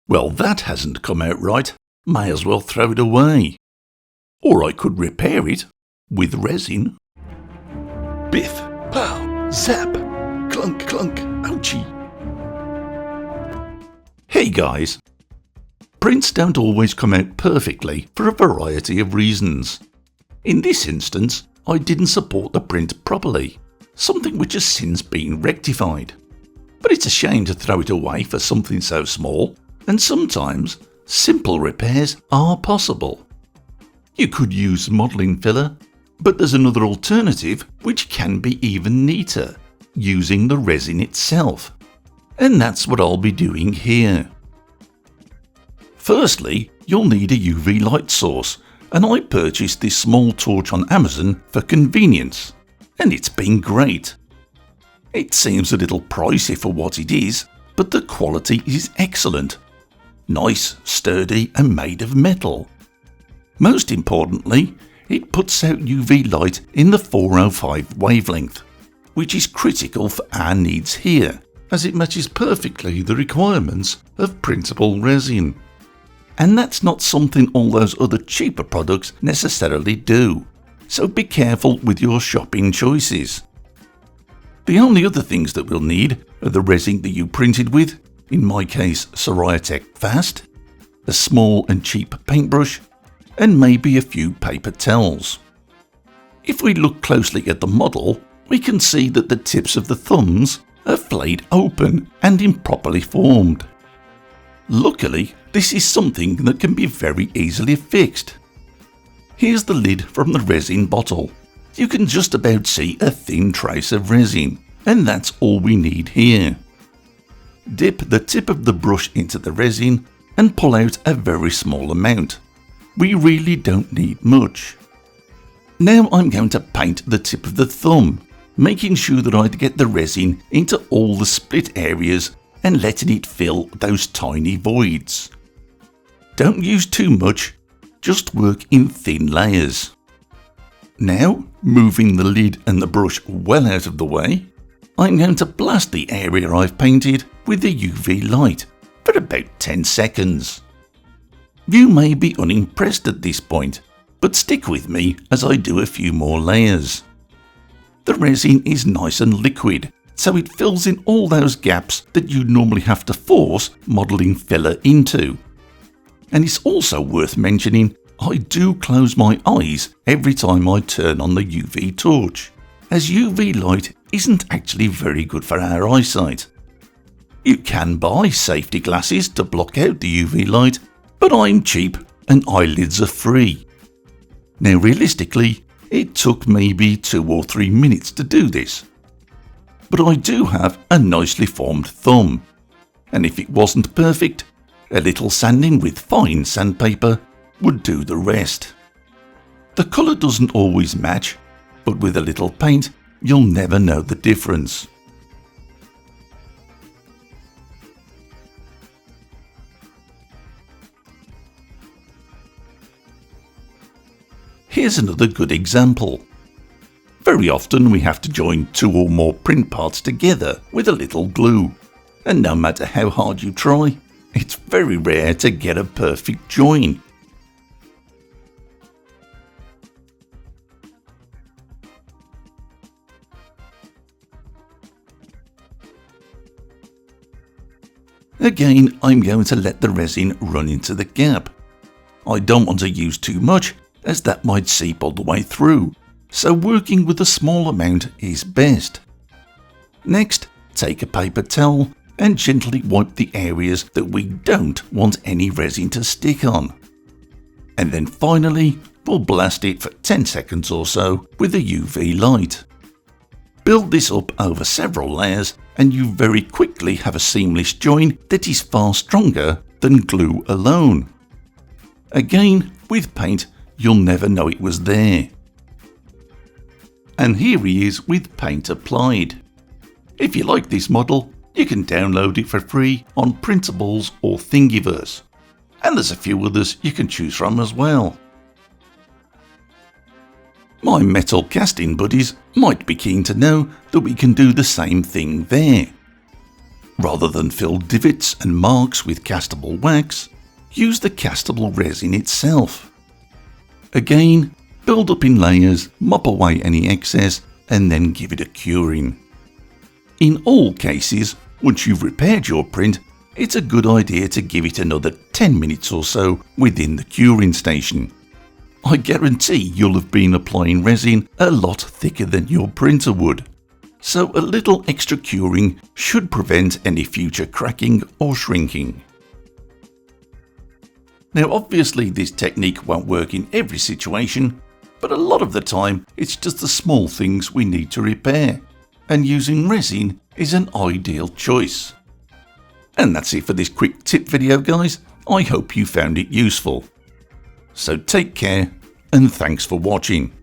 Well, that hasn't come out right. May as well throw it away. Or I could repair it with resin. Biff, pow, zap, clunk, clunk, ouchie. Hey guys. Prints don't always come out perfectly for a variety of reasons. In this instance, I didn't support the print properly, something which has since been rectified. But it's a shame to throw it away for something so small, and sometimes simple repairs are possible. You could use modelling filler, but there's another alternative which can be even neater, using the resin itself. And that's what I'll be doing here. Firstly, you'll need a UV light source, and I purchased this small torch on Amazon for convenience, and it's been great. It seems a little pricey for what it is, but the quality is excellent. Nice, sturdy and made of metal. Most importantly, it puts out UV light in the 405 wavelength, which is critical for our needs here, as it matches perfectly the requirements of printable resin. And that's not something all those other cheaper products necessarily do, so be careful with your shopping choices. The only other things that we'll need are the resin that you printed with, in my case Soraya Fast, a small and cheap paintbrush, and maybe a few paper towels. If we look closely at the model, we can see that the tips of the thumbs are flayed open and improperly formed. Luckily, this is something that can be very easily fixed. Here's the lid from the resin bottle. You can just about see a thin trace of resin, and that's all we need here. Dip the tip of the brush into the resin and pull out a very small amount. We really don't need much. Now I'm going to paint the tip of the thumb, making sure that I get the resin into all the split areas and letting it fill those tiny voids. Don't use too much, just work in thin layers. Now, moving the lid and the brush well out of the way, I'm going to blast the area I've painted with the UV light for about 10 seconds. You may be unimpressed at this point, but stick with me as I do a few more layers. The resin is nice and liquid, so it fills in all those gaps that you'd normally have to force modelling filler into. And it's also worth mentioning, I do close my eyes every time I turn on the UV torch, as UV light isn't actually very good for our eyesight. You can buy safety glasses to block out the UV light, but I'm cheap and eyelids are free. Now realistically, it took maybe 2 or 3 minutes to do this. But I do have a nicely formed thumb, and if it wasn't perfect, a little sanding with fine sandpaper would do the rest. The colour doesn't always match, but with a little paint, you'll never know the difference. Here's another good example. Very often we have to join 2 or more print parts together with a little glue, and no matter how hard you try, it's very rare to get a perfect join. Again, I'm going to let the resin run into the gap. I don't want to use too much, as that might seep all the way through, so working with a small amount is best. Next, take a paper towel and gently wipe the areas that we don't want any resin to stick on. And then finally, we'll blast it for 10 seconds or so with a UV light. Build this up over several layers and you very quickly have a seamless join that is far stronger than glue alone. Again, with paint, you'll never know it was there. And here he is with paint applied. If you like this model, you can download it for free on Printables or Thingiverse. And there's a few others you can choose from as well. My metal casting buddies might be keen to know that we can do the same thing there. Rather than fill divots and marks with castable wax, use the castable resin itself. Again, build up in layers, mop away any excess, and then give it a curing. In all cases, once you've repaired your print, it's a good idea to give it another 10 minutes or so within the curing station. I guarantee you'll have been applying resin a lot thicker than your printer would, so a little extra curing should prevent any future cracking or shrinking. Now obviously this technique won't work in every situation, but a lot of the time it's just the small things we need to repair, and using resin is an ideal choice. And that's it for this quick tip video, guys. I hope you found it useful. So take care, and thanks for watching.